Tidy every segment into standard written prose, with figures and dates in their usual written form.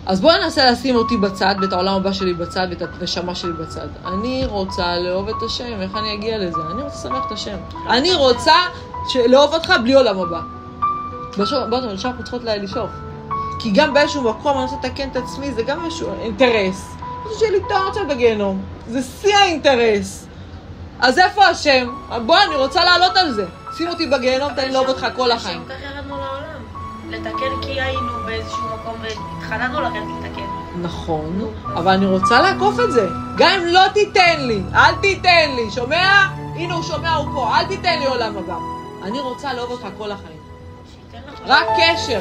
אז בואי ננסה לשים אותי בצד, ואת העולם הבא שלי בצד, ואת הנשמה שלי בצד. אני רוצה לאהוב את השם, איך אני אגיע לזה? אני רוצה לשמח את השם. אני רוצה לאהוב אותך בלי עולם הבא. בואו, עכשיו אנחנו צריכות לשאוף. כי גם באיזשהו מקום אני רוצה לתקן את עצמי, זה גם איזשהו אינטרס. אני חושב שלי טוב עכשיו בגיהנום. זה שיא האינטרס. אז איפה השם? בואי, אני רוצה לעלות על זה. שים אותי בגיהנום, תן לי לאהוב אותך כל החיים. השם ככה ירדנו לעולם. לתקן כי היינו באיזשהו מקום והתחננו לכם לתקן. נכון, אבל אני רוצה לעקוף את זה. גם אם לא תיתן לי, אל תיתן לי, שומע? הנה הוא שומע, הוא פה, אל תיתן לי עולם הבא. אני רוצה לאהוב אותך כל החיים. רק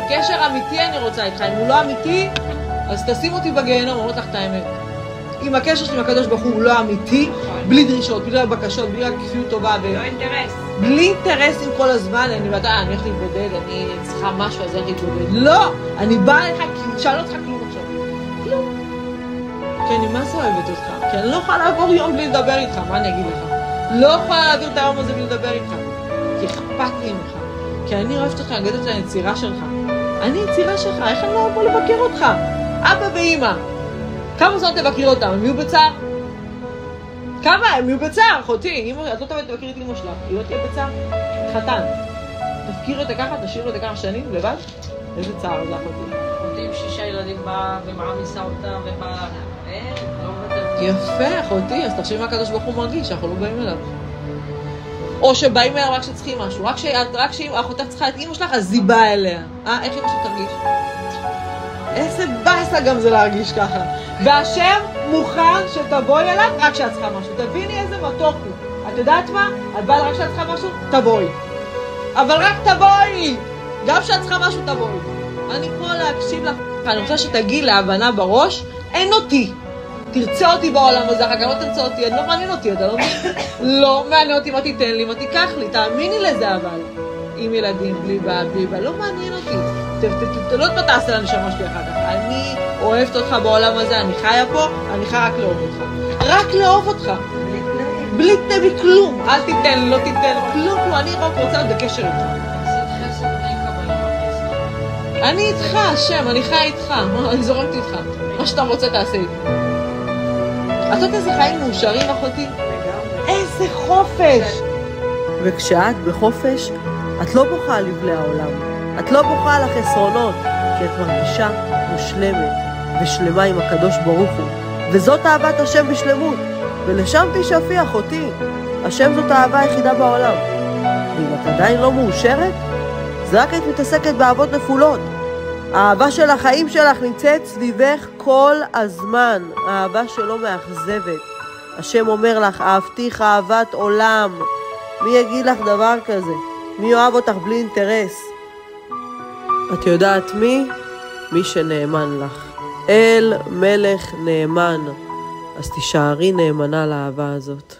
קשר אמיתי אני רוצה איתך. אם הוא לא אמיתי, אז תשים אותי בגיהנום, אומרת לך את האמת. אם הקשר שלי עם הקדוש ברוך הוא לא אמיתי, בלי דרישות, בלי בקשות, בלי כפיות טובה, לא אינטרס. בלי אינטרסים כל הזמן, אני הולך להתבודד, אני צריכה משהו, אז הולך להתבודד. לא! אני באה לך, שאל אותך כלום עכשיו. כלום. כי אני מה זה אוהבת אותך? כי אני לא יכולה לעבור יום בלי לדבר איתך, מה אני אגיד לך? לא יכולה להעביר את היום הזה בלי לדבר איתך. כי אכפת לי ממך. כי אני אוהבת אותך, אני גדלת ליצירה שלך. אני יצירה שלך, איך אני לא אבוא לבקר אותך? אבא ואמא. כמה זמן תבקרי אותם? הם יהיו בצער? כמה? הם יהיו בצער, אחותי. את לא תמיד תבקרי את אמא שלך. היא לא תהיה בצער? חתן. תפקירי אותה ככה, תשאירי אותה ככה שנים לבד? איזה צער זה, אחותי. אחותי עם 6 ילדים באה ומעמיסה אותם ובאה... יפה, אחותי. אז תחשבי מה הקדוש ברוך הוא מרגיש, שאנחנו לא באים אליו. או שבאים אליו רק שצריכים משהו. רק שאחותך צריכה את אמא שלך, אז היא באה אליה. איך אמא שלך תרגיש? איזה בסה גם זה להרגיש ככה. והשם מוכן שתבואי אליו רק כשאת צריכה משהו. תביני איזה מתוק הוא. את יודעת מה? את באה רק כשאת צריכה משהו? תבואי. אבל רק תבואי! גם כשאת צריכה משהו תבואי. אני פה להקשיב לך. אני רוצה שתגיעי להבנה בראש, אין אותי. תרצה אותי בעולם הזה, אחר כך לא תרצה אותי, לא מעניין אותי, אתה לא מעניין. לא מעניין אותי מה תיתן לי, מה תיקח לי, תאמיני לזה אבל. עם ילדים, בלי בעל, לא מעניין אותי. לא יודעת מה תעשה לנשמה שלי אחר כך. אני אוהבת אותך בעולם הזה, אני חיה פה, אני חיה רק לאהוב אותך. רק לאהוב אותך. בלי תנאי כלום. אל תיתן לי, לא תיתן, כלום. אני רק רוצה להיות בקשר איתך. אני איתך, השם, אני חיה איתך. אני זורמת איתך. מה שאתה רוצה תעשה איתי. את יודעת איזה חיים מאושרים, אחותי? איזה חופש! וכשאת בחופש, את לא בוכה על לבלי העולם. את לא בוכה על החסרונות, כי את מרגישה מושלמת ושלמה עם הקדוש ברוך הוא. וזאת אהבת השם בשלמות. ולשם תשאפי, אחותי. השם זאת האהבה היחידה בעולם. ואם את עדיין לא מאושרת, זה רק את מתעסקת באהבות נפולות. האהבה של החיים שלך נמצאת סביבך כל הזמן. האהבה שלא מאכזבת. השם אומר לך, אהבתיך אהבת עולם. מי יגיד לך דבר כזה? מי אוהב אותך בלי אינטרס? את יודעת מי? מי שנאמן לך. אל מלך נאמן. אז תישארי נאמנה לאהבה הזאת.